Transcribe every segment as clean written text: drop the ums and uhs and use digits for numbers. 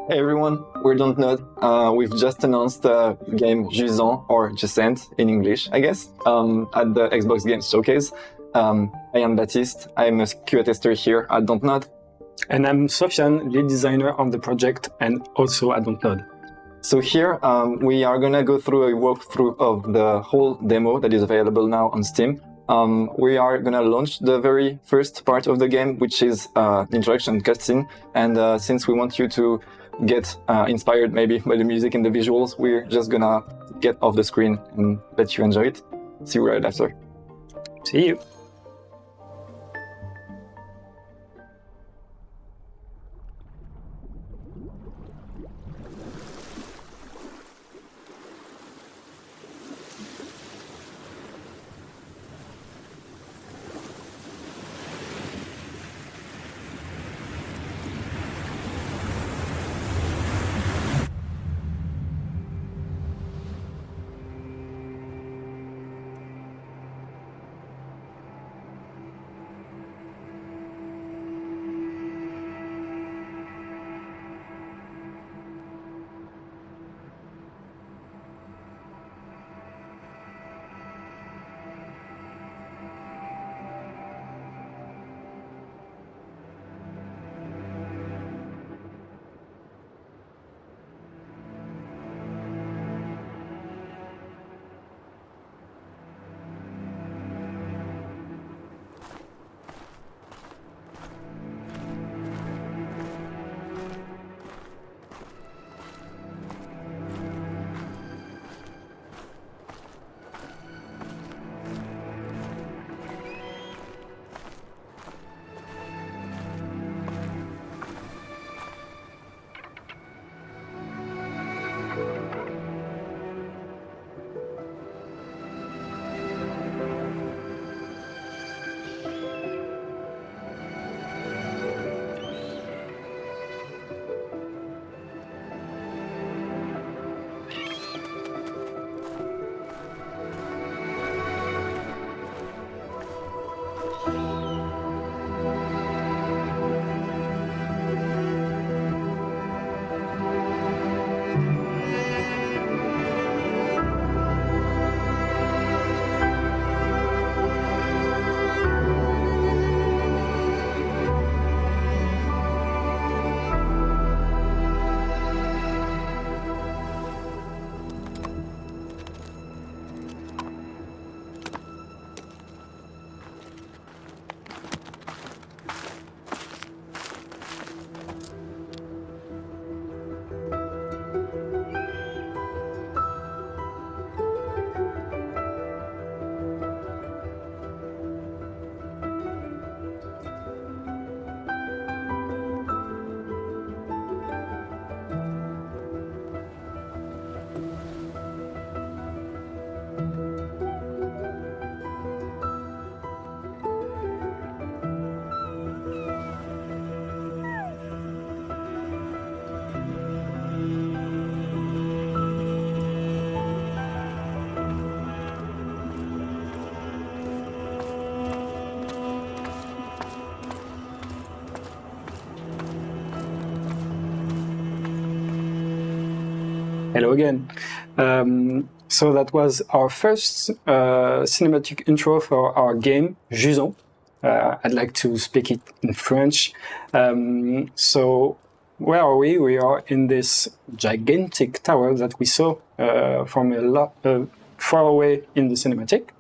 Hey everyone, we don't know. We've just announced the game Jusant, or Jusant in English, I guess, at the Xbox Games Showcase. I am Baptiste. I'm a QA tester here at Dontnod. And I'm Sofiane, lead designer on the project and also at Dontnod. So here we are going to go through a walkthrough of the whole demo that is available now on Steam. We are going to launch the very first part of the game, which is the introduction cutscene. And since we want you to get inspired maybe by the music and the visuals, we're just going to get off the screen and let you enjoy it. See you right after. See you. Hello again. So that was our first cinematic intro for our game, Jusant. I'd like to speak it in French. So where are we? We are in this gigantic tower that we saw from a lot far away in the cinematic.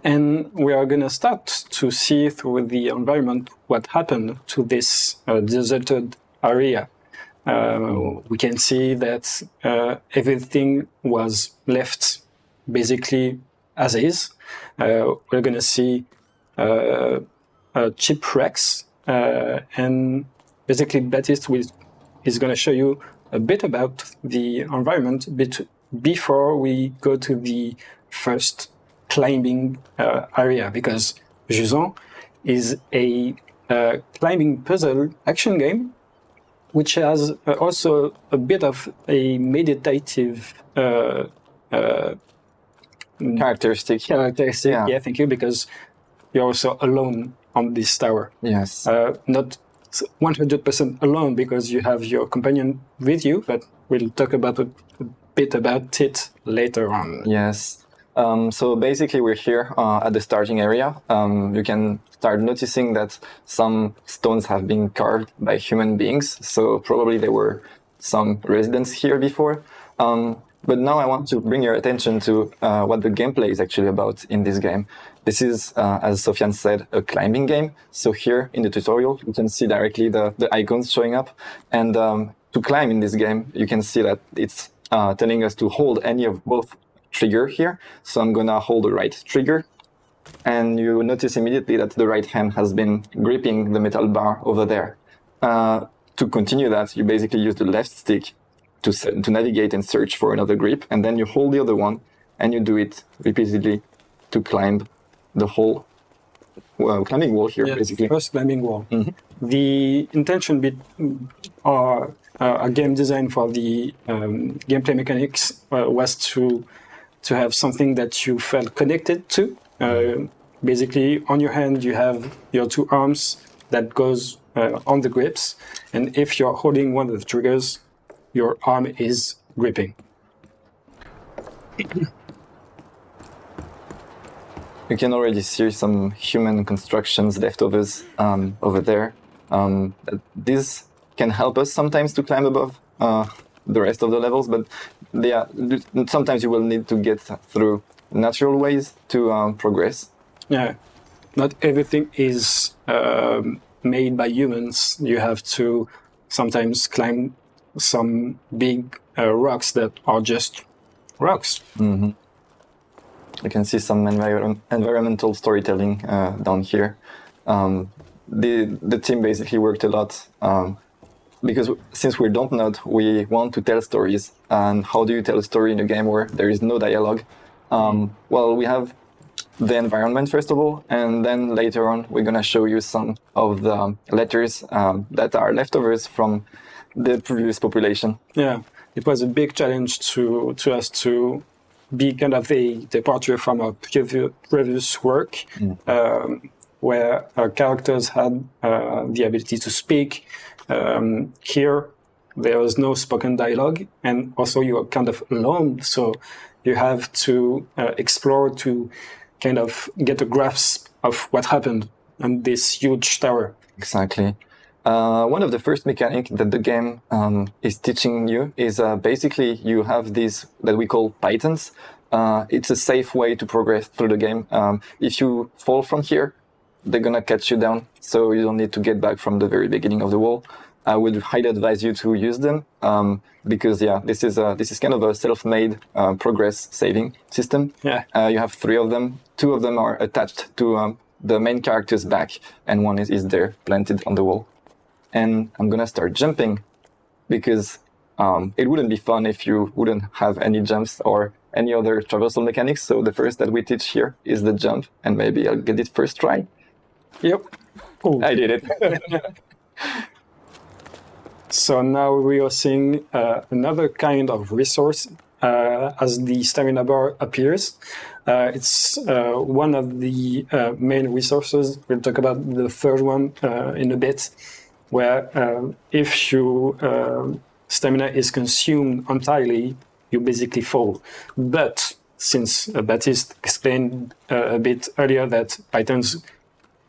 And we are going to start to see through the environment what happened to this deserted area. We can see that everything was left basically as is. We're going to see shipwrecks, and basically Baptiste is going to show you a bit about the environment before we go to the first climbing area, because Jusant is a climbing puzzle action game which has also a bit of a meditative Characteristic. Yeah, thank you, because you're also alone on this tower. Yes. Not 100% alone because you have your companion with you, but we'll talk about a bit about it later on. Yes. So basically, we're here at the starting area. You can start noticing that some stones have been carved by human beings. So probably there were some residents here before. But now I want to bring your attention to what the gameplay is actually about in this game. This is, as Sofiane said, a climbing game. So here in the tutorial, you can see directly the icons showing up. And to climb in this game, you can see that it's telling us to hold any of both trigger here. So I'm gonna hold the right trigger, and you notice immediately that the right hand has been gripping the metal bar over there. To continue that, you basically use the left stick to navigate and search for another grip, and then you hold the other one and you do it repeatedly to climb the whole climbing wall here, basically. First climbing wall. Mm-hmm. The intention or a game design for the gameplay mechanics was to have something that you felt connected to. Basically, on your hand, you have your two arms that goes on the grips, and if you're holding one of the triggers, your arm is gripping. You can already see some human constructions, leftovers over there. This can help us sometimes to climb above the rest of the levels, but sometimes you will need to get through natural ways to progress. Yeah, not everything is made by humans. You have to sometimes climb some big rocks that are just rocks. Mm-hmm. You can see some environmental storytelling down here. The team basically worked a lot because since we're Dontnod, we want to tell stories. And how do you tell a story in a game where there is no dialogue? Well, we have the environment first of all, and then later on we're gonna show you some of the letters that are leftovers from the previous population. Yeah, it was a big challenge to us to be kind of a departure from our previous work, where our characters had the ability to speak. Here, there was no spoken dialogue, and also you are kind of alone, so you have to explore to kind of get a grasp of what happened on this huge tower. Exactly. One of the first mechanics that the game is teaching you is basically you have these that we call pythons. It's a safe way to progress through the game. If you fall from here, they're gonna catch you down, so you don't need to get back from the very beginning of the wall. I would highly advise you to use them because this is kind of a self-made progress saving system. Yeah. You have 3 of them. 2 of them are attached to the main character's back, and one is there planted on the wall. And I'm gonna start jumping because it wouldn't be fun if you wouldn't have any jumps or any other traversal mechanics. So the first that we teach here is the jump, and maybe I'll get it first try. Yep. Ooh. I did it. So now we are seeing another kind of resource as the stamina bar appears. It's one of the main resources. We'll talk about the third one in a bit, where if your stamina is consumed entirely, you basically fall. But since Baptiste explained a bit earlier that pythons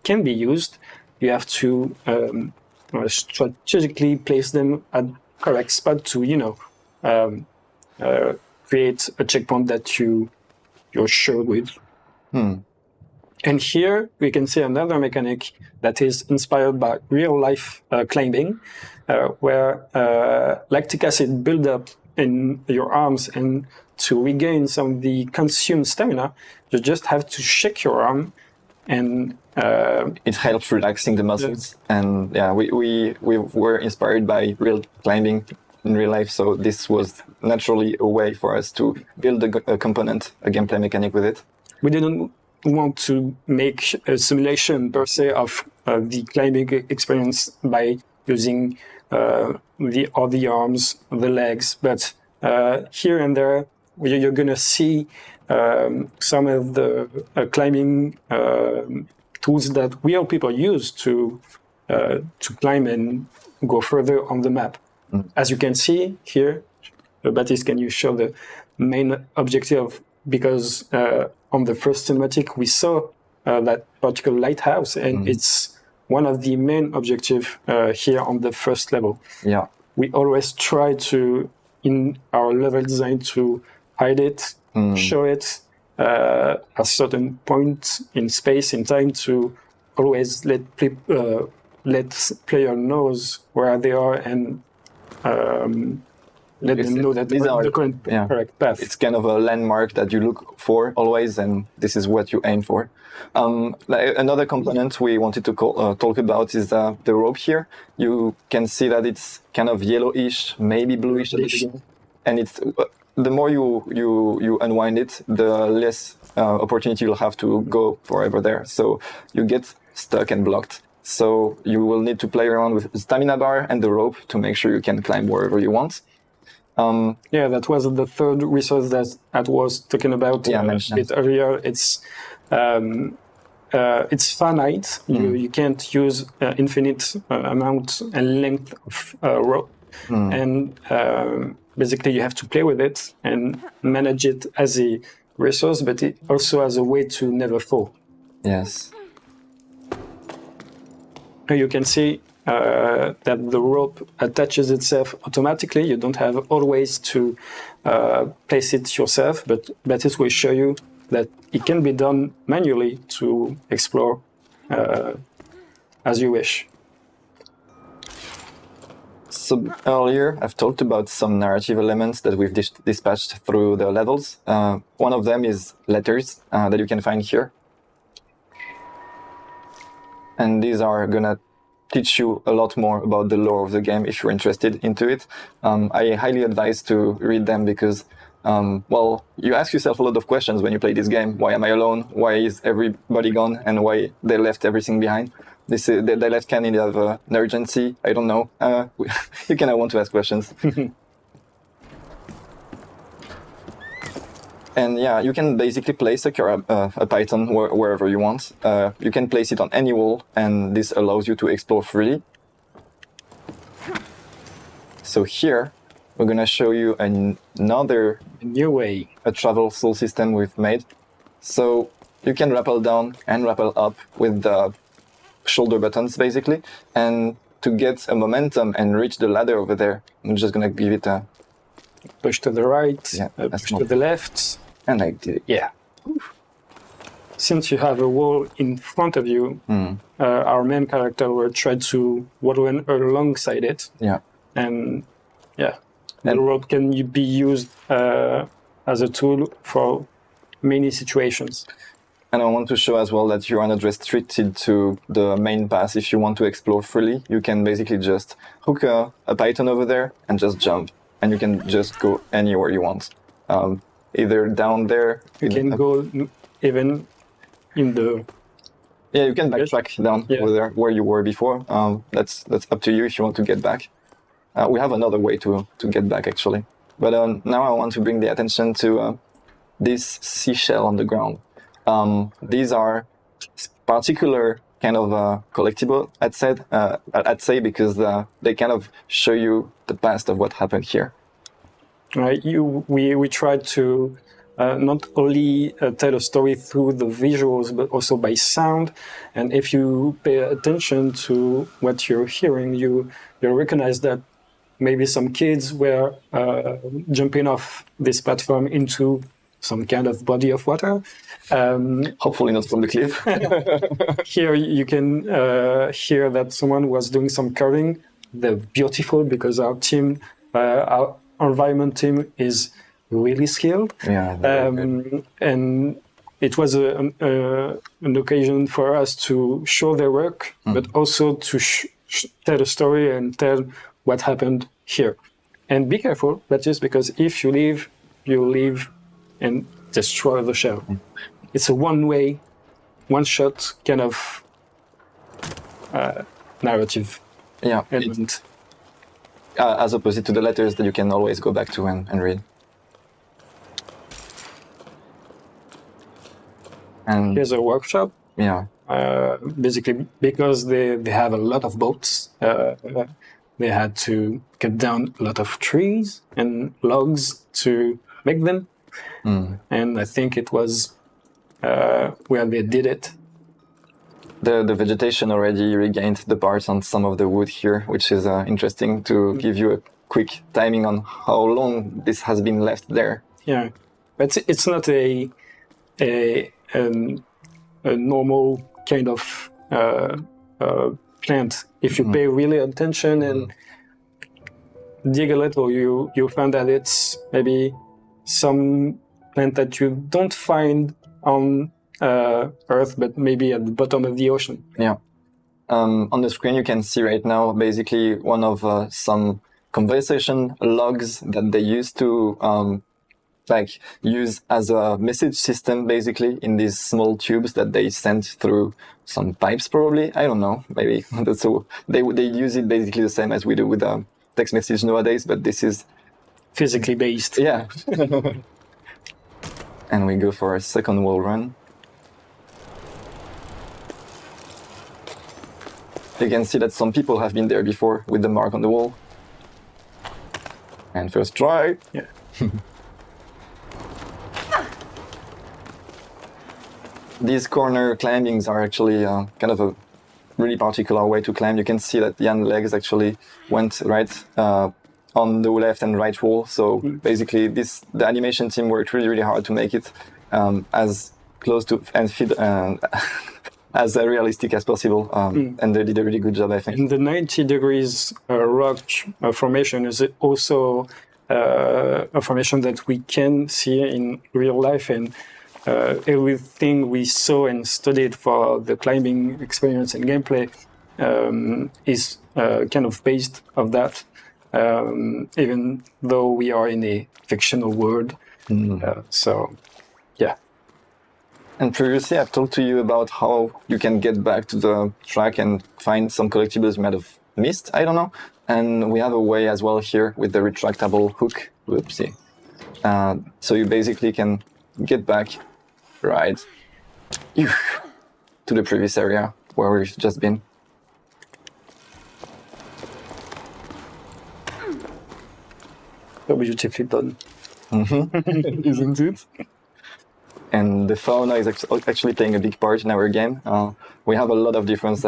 can be used, you have to strategically place them at correct spot to, create a checkpoint that you're sure with. And here we can see another mechanic that is inspired by real life climbing, where lactic acid build up in your arms, and to regain some of the consumed stamina, you just have to shake your arm, and it helps relaxing the muscles. Yeah. And we were inspired by real climbing in real life, so this was naturally a way for us to build a component, a gameplay mechanic with it. We didn't want to make a simulation per se of the climbing experience by using all the arms, the legs, but here and there you're gonna see some of the climbing tools that real people use to to climb and go further on the map. As you can see here, Baptiste, can you show the main objective? Because on the first cinematic, we saw that particular lighthouse, and it's one of the main objectives here on the first level. Yeah. We always try to, in our level design, to hide it, show it at certain points in space, in time, to always let player knows where they are and let them know that these are the correct path. It's kind of a landmark that you look for always, and this is what you aim for. Another component we wanted to talk about is the rope here. You can see that it's kind of yellowish, maybe bluish at the beginning, and it's the more you unwind it, the less opportunity you'll have to go forever there. So you get stuck and blocked. So you will need to play around with the stamina bar and the rope to make sure you can climb wherever you want. That was the third resource that I was talking about a bit earlier. It's finite. You can't use infinite amount and length of rope, and basically you have to play with it and manage it as a resource, but it also as a way to never fall. Yes. You can see that the rope attaches itself automatically. You don't have always to place it yourself, but Baptiste will show you that it can be done manually to explore as you wish. So earlier, I've talked about some narrative elements that we've dispatched through the levels. One of them is letters that you can find here. And these are gonna teach you a lot more about the lore of the game if you're interested into it. I highly advise to read them because, you ask yourself a lot of questions when you play this game. Why am I alone? Why is everybody gone? And why they left everything behind? They left kind of an urgency. I don't know. You kind of want to ask questions. And yeah, you can basically place a Python wherever you want. You can place it on any wall, and this allows you to explore freely. So here, we're going to show you a new way, a traversal system we've made. So you can rappel down and rappel up with the shoulder buttons, basically. And to get a momentum and reach the ladder over there, I'm just going to give it a push to the right, push to the left. And I did it. Yeah. Since you have a wall in front of you, our main character will try to run alongside it. Yeah. And the rope can be used as a tool for many situations. And I want to show as well that you are not restricted to the main path. If you want to explore freely, you can basically just hook a Python over there and just jump. And you can just go anywhere you want. Either down there. You can go even in the... Yeah, you can backtrack down over there where you were before. That's up to you if you want to get back. We have another way to get back, actually. But now I want to bring the attention to this seashell on the ground. These are particular kind of collectible, I'd say, because they kind of show you the past of what happened here. Right. We tried to not only tell a story through the visuals, but also by sound. And if you pay attention to what you're hearing, you'll recognize that maybe some kids were jumping off this platform into some kind of body of water. Hopefully not from the cliff. Here you can hear that someone was doing some carving. They're beautiful because our team, our environment team is really skilled. Yeah, and it was an occasion for us to show their work, but also to tell a story and tell what happened here. And be careful, Baptiste, because if you leave, you leave and destroy the shell. It's a one-way, one-shot kind of narrative element. As opposite to the letters that you can always go back to and read. And here's a workshop. Yeah. basically because they have a lot of boats. They had to cut down a lot of trees and logs to make them. And I think it was where they did it. The vegetation already regained the parts on some of the wood here, which is interesting to give you a quick timing on how long this has been left there. Yeah, but it's not a normal kind of plant. If you pay really attention and dig a little, you find that it's maybe some plant that you don't find on Earth, but maybe at the bottom of the ocean. Yeah. On the screen, you can see right now basically one of some conversation logs that they used to use as a message system, basically in these small tubes that they sent through some pipes, probably. I don't know. Maybe that's so they use it basically the same as we do with text message nowadays, but this is physically based. Yeah. And we go for a second wall run. You can see that some people have been there before with the mark on the wall. And first try. Yeah. These corner climbings are actually kind of a really particular way to climb. You can see that Jan's legs actually went right on the left and right wall. So basically the animation team worked really, really hard to make it as close to and fit as realistic as possible. And they did a really good job, I think. And the 90 degrees rock formation is also a formation that we can see in real life. And everything we saw and studied for the climbing experience and gameplay is kind of based of that, even though we are in a fictional world. So, yeah. And previously, I've talked to you about how you can get back to the track and find some collectibles made of mist, I don't know. And we have a way as well here with the retractable hook. Whoopsie. So you basically can get back right to the previous area where we've just been. So beautifully done. Isn't it? And the fauna is actually playing a big part in our game. We have a lot of different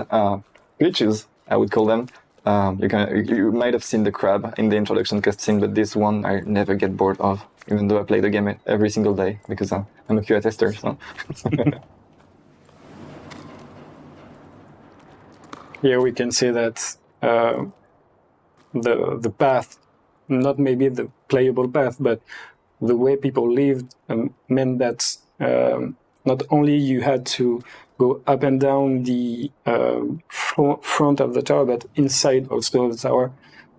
glitches, I would call them. You might have seen the crab in the introduction cutscene, but this one I never get bored of, even though I play the game every single day because I'm a QA tester. So. Here we can see that the path, not maybe the playable path, but the way people lived meant that not only you had to go up and down the front of the tower, but inside also the tower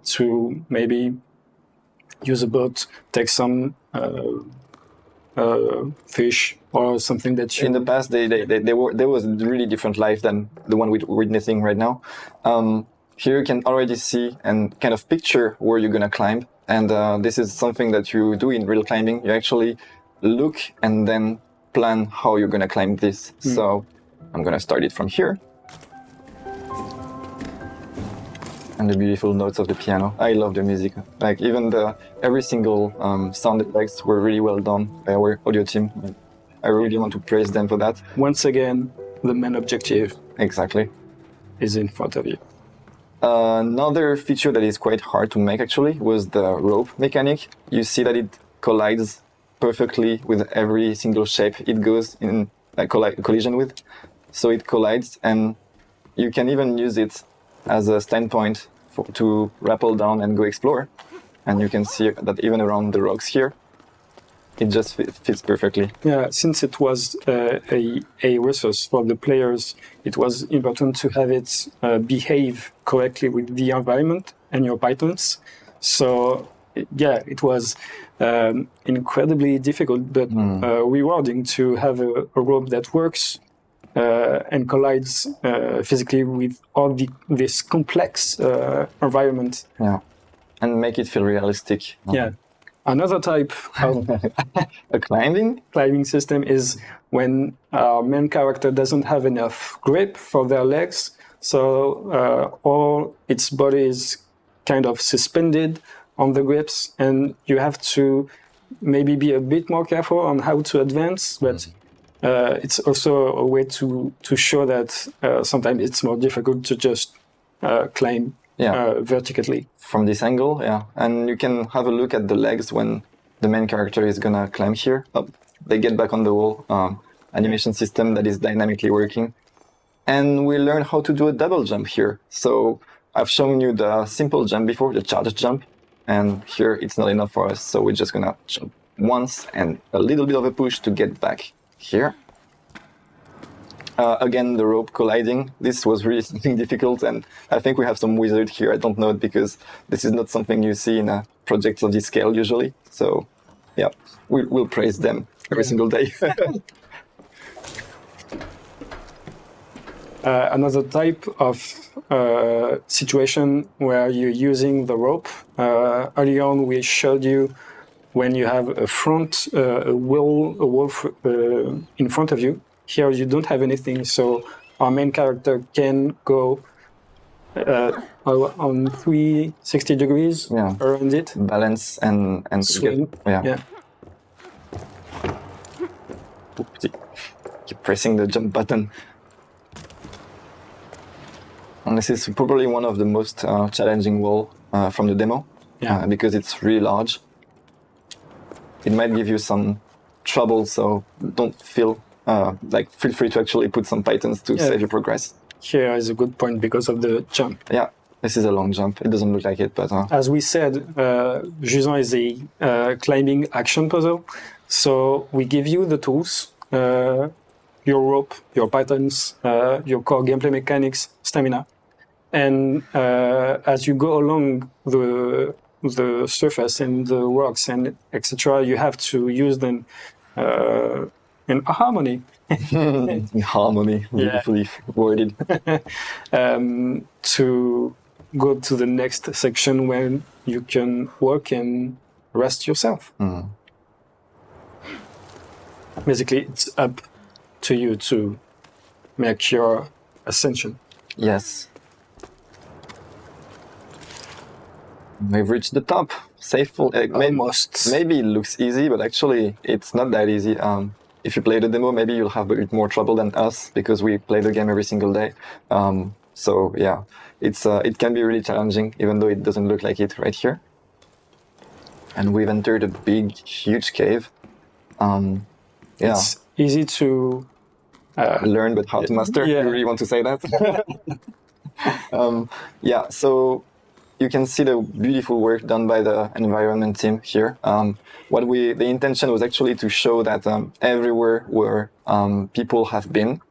to maybe use a boat, take some fish or something that you... In the past, there was a really different life than the one we're witnessing right now. Here you can already see and kind of picture where you're going to climb. And this is something that you do in real climbing. You actually look and then plan how you're going to climb this. So I'm going to start it from here. And the beautiful notes of the piano. I love the music. Like even every single sound effects were really well done by our audio team. I really want to praise them for that. Once again, the main objective Exactly. is in front of you. Another feature that is quite hard to make actually was the rope mechanic. You see that it collides perfectly with every single shape it goes in collision with. So it collides, and you can even use it as a standpoint to rappel down and go explore. And you can see that even around the rocks here, it just fits perfectly. Yeah, since it was a resource for the players, it was important to have it behave correctly with the environment and your pythons. So, yeah, it was incredibly difficult, but rewarding to have a rope that works and collides physically with all this complex environment. Yeah, and make it feel realistic. Yeah. Another type of A climbing? climbing system is when our main character doesn't have enough grip for their legs, so all its body is kind of suspended on the grips, and you have to maybe be a bit more careful on how to advance, but it's also a way to show that sometimes it's more difficult to just climb vertically. From this angle, yeah. And you can have a look at the legs when the main character is gonna climb here. Oh, they get back on the wall. Animation system that is dynamically working. And we learn how to do a double jump here. So I've shown you the simple jump before, the charge jump. And here it's not enough for us. So we're just gonna jump once and a little bit of a push to get back here. Again, the rope colliding. This was really something difficult, and I think we have some wizard here. I don't know it because this is not something you see in projects of this scale usually. So, yeah, we'll praise them every single day. Another type of situation where you're using the rope. Early on, we showed you when you have a wall in front of you. Here you don't have anything, so our main character can go on 360 degrees around it. Balance and swing. Yeah. Oopsie. Keep pressing the jump button. And this is probably one of the most challenging walls from the demo because it's really large. It might give you some trouble, so don't feel feel free to actually put some pythons to save your progress. Here is a good point because of the jump. Yeah, this is a long jump. It doesn't look like it, but... As we said, Jusant is a climbing action puzzle. So we give you the tools, your rope, your pythons, your core gameplay mechanics, stamina. And as you go along the surface and the rocks and etc., you have to use them in harmony. Harmony, beautifully worded. To go to the next section where you can work and rest yourself. Basically, it's up to you to make your ascension. Yes. We've reached the top. Almost. Maybe it looks easy, but actually it's not that easy. If you play the demo, maybe you'll have a bit more trouble than us because we play the game every single day. So yeah, it can be really challenging, even though it doesn't look like it right here. And we've entered a big, huge cave. It's easy to learn, but hard to master. Yeah. You really want to say that? So you can see the beautiful work done by the environment team here. The intention was actually to show that everywhere where people have been,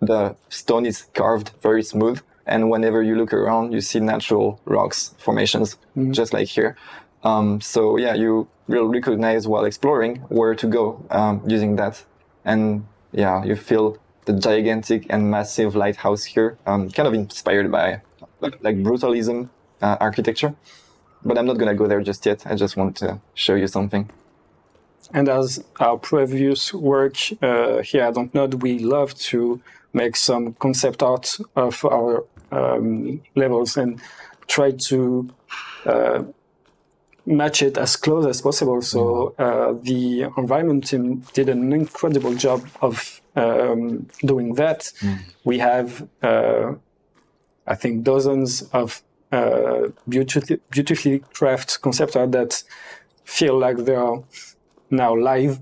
the stone is carved very smooth, and whenever you look around, you see natural rocks formations, just like here. You will recognize while exploring where to go using that, and you feel the gigantic and massive lighthouse here, kind of inspired by like brutalism. Architecture, but I'm not going to go there just yet. I just want to show you something. And as our previous work here at Dontnod, we love to make some concept art of our levels and try to match it as close as possible. So the environment team did an incredible job of doing that. We have, I think, dozens of beautifully crafted concept art that feel like they are now live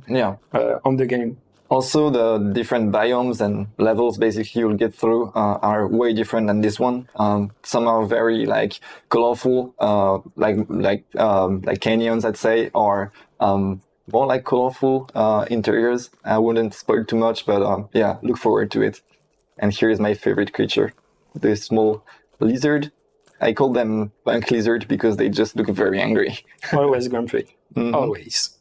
on the game. Also, the different biomes and levels basically you'll get through are way different than this one. Some are very colorful, like canyons, I'd say, or more like colorful interiors. I wouldn't spoil too much, but look forward to it. And here is my favorite creature, the small lizard. I call them punk lizard because they just look very angry. Always grumpy. Always.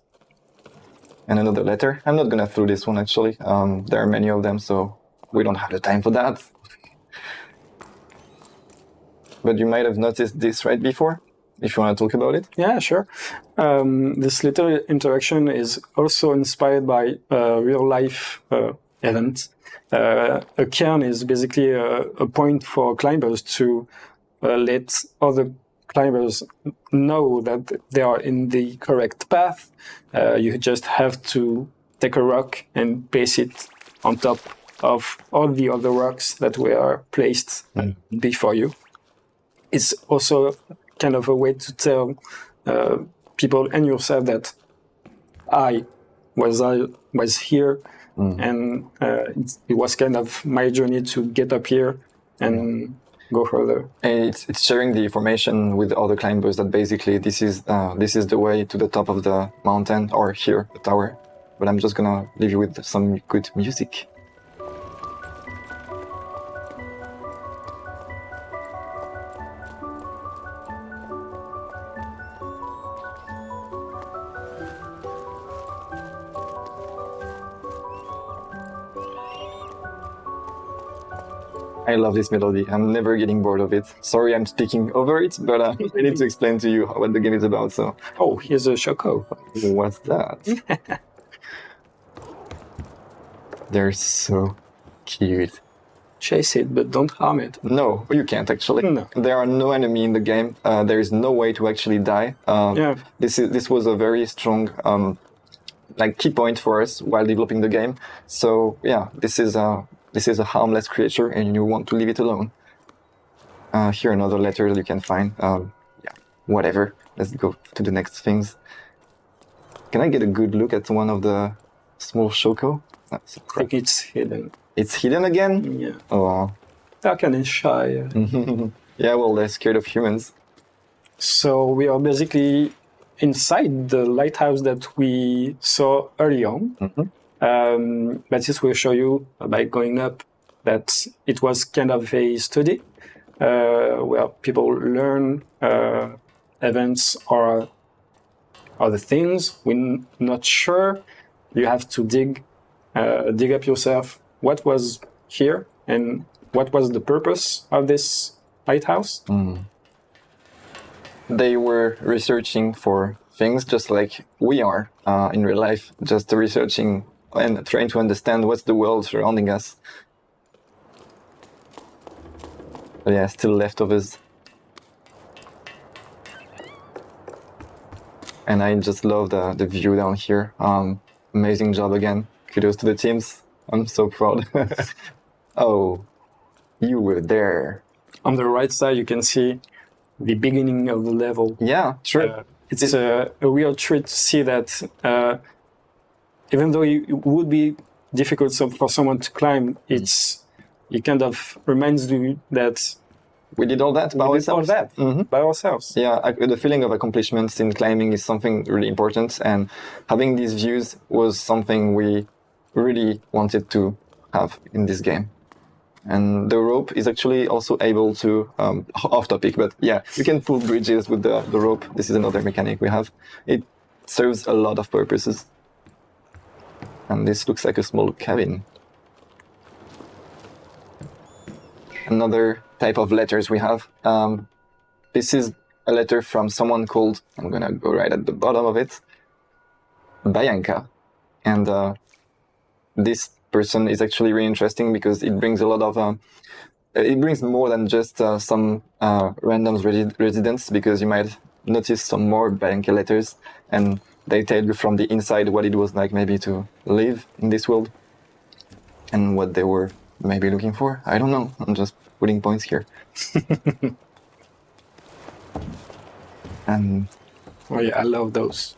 And another letter. I'm not going to throw this one, actually. There are many of them, so we don't have the time for that. But you might have noticed this right before. if you want to talk about it. Yeah, sure. This little interaction is also inspired by real-life events. A cairn is basically a point for climbers to let other climbers know that they are in the correct path. You just have to take a rock and place it on top of all the other rocks that were placed before you. It's also kind of a way to tell people and yourself that I was here, and it was kind of my journey to get up here and go further. And it's sharing the information with other climbers that basically this is the way to the top of the mountain, or here, the tower. But I'm just gonna leave you with some good music. I love this melody. I'm never getting bored of it. Sorry, I'm speaking over it, but I need to explain to you what the game is about. So, Oh, here's a Choco. what's that? They're so cute. Chase it, but don't harm it. No, you can't actually. No. There are no enemy in the game. There is no way to actually die. Yeah. This was a very strong key point for us while developing the game. So yeah, this is a harmless creature, and you want to leave it alone. Here another letter you can find. Yeah, whatever. Let's go to the next things. Can I get a good look at one of the small Shoko? I think it's hidden. It's hidden again? Yeah. Oh. They're kind of shy. Yeah, well, they're scared of humans. So we are basically inside the lighthouse that we saw early on. Baptiste will show you by going up that it was kind of a study where people learn events or other things. We're not sure. You have to dig up yourself what was here and what was the purpose of this lighthouse. They were researching for things just like we are in real life, just researching and trying to understand what's the world surrounding us. But yeah, still leftovers. And I just love the view down here. Amazing job again. Kudos to the teams. I'm so proud. Oh, you were there. On the right side, you can see the beginning of the level. Yeah, sure. It's a real treat to see that even though it would be difficult for someone to climb, it kind of reminds you that we did all that by ourselves. By ourselves. Yeah, the feeling of accomplishments in climbing is something really important, and having these views was something we really wanted to have in this game. And the rope is actually also able to, off topic, but yeah, you can pull bridges with the rope. This is another mechanic we have. It serves a lot of purposes. And this looks like a small cabin. Another type of letters we have. This is a letter from someone called, I'm gonna go right at the bottom of it, Bianca. And this person is actually really interesting because it brings a lot of, it brings more than just some random residents, because you might notice some more Bianca letters, and they tell you from the inside what it was like maybe to live in this world and what they were maybe looking for. I don't know. I'm just putting points here. And oh yeah, I love those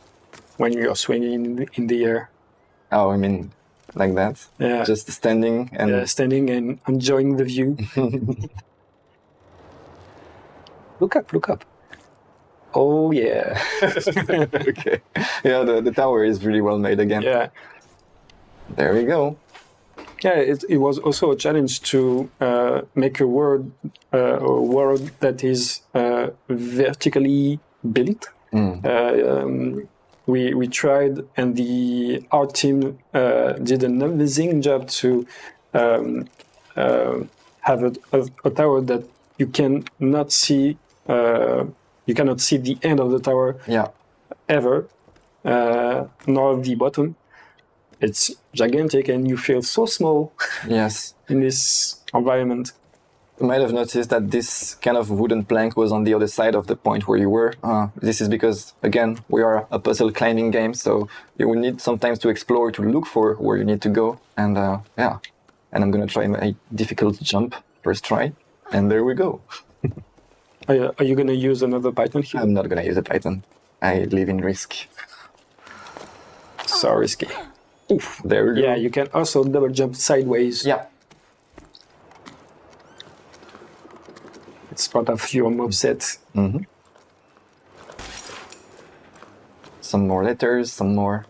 when you are swinging in the air. Oh, I mean, like that. Yeah. Just standing and standing and enjoying the view. Look up. Oh yeah. Okay. Yeah, the tower is really well made again. Yeah. There we go. Yeah, it was also a challenge to make a world that is vertically built. We tried, and the art team did an amazing job to have a tower that you can not see You cannot see the end of the tower ever, nor the bottom. It's gigantic, and you feel so small. Yes. In this environment. You might have noticed that this kind of wooden plank was on the other side of the point where you were. This is because, again, we are a puzzle climbing game, so you will need sometimes to explore, to look for where you need to go. And and I'm going to try my difficult jump first try. And there we go. Are you going to use another Python here? I'm not going to use a Python. I live in risk. So risky. Oof, there we go. Yeah, you can also double jump sideways. Yeah. It's part of your moveset. Mm-hmm. Some more letters, some more...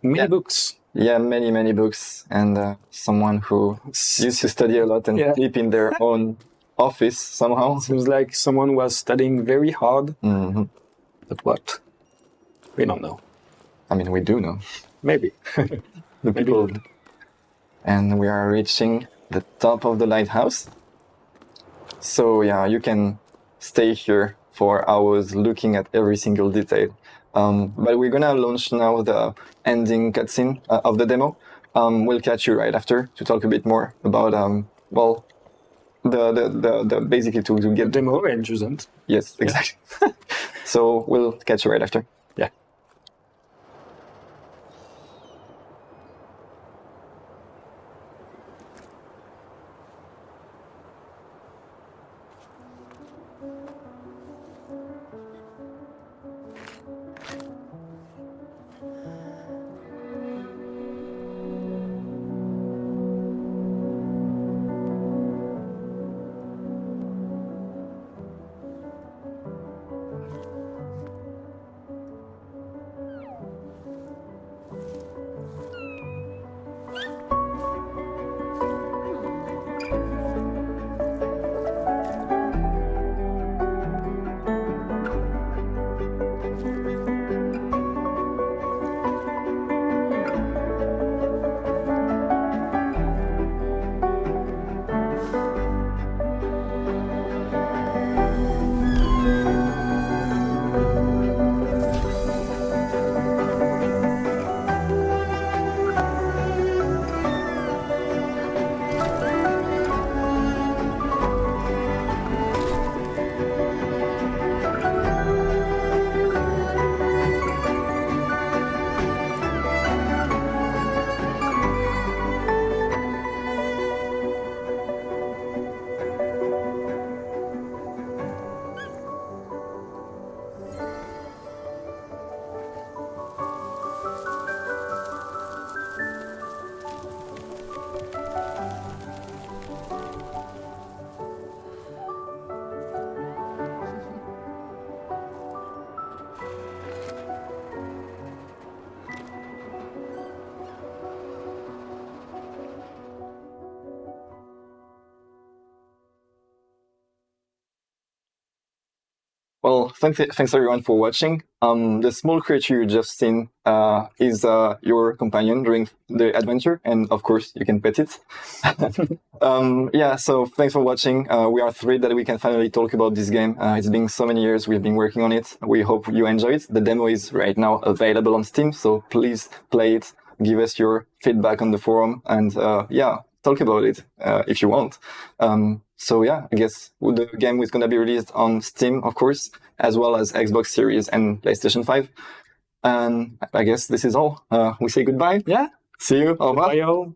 many books. Yeah, many books. And someone who used to study a lot and sleep in their own office somehow. Seems like someone was studying very hard. Mm-hmm. But what? We don't know. I mean, we do know. Maybe. The people. And we are reaching the top of the lighthouse. So yeah, you can stay here for hours looking at every single detail. But we're gonna launch now the ending cutscene of the demo. We'll catch you right after to talk a bit more about the basically to get the demo and Jusant. Yes, exactly. So we'll catch you right after. Yeah. Well, thanks everyone for watching. The small creature you just seen is your companion during the adventure, and of course you can pet it. Yeah, so thanks for watching. We are thrilled that we can finally talk about this game. It's been so many years we've been working on it. We hope you enjoy it. The demo is right now available on Steam, so please play it. Give us your feedback on the forum, and yeah, talk about it if you want. So yeah, I guess the game is going to be released on Steam, of course, as well as Xbox Series and PlayStation 5. And I guess this is all. We say goodbye. Yeah. See you. Au revoir. Bye, all.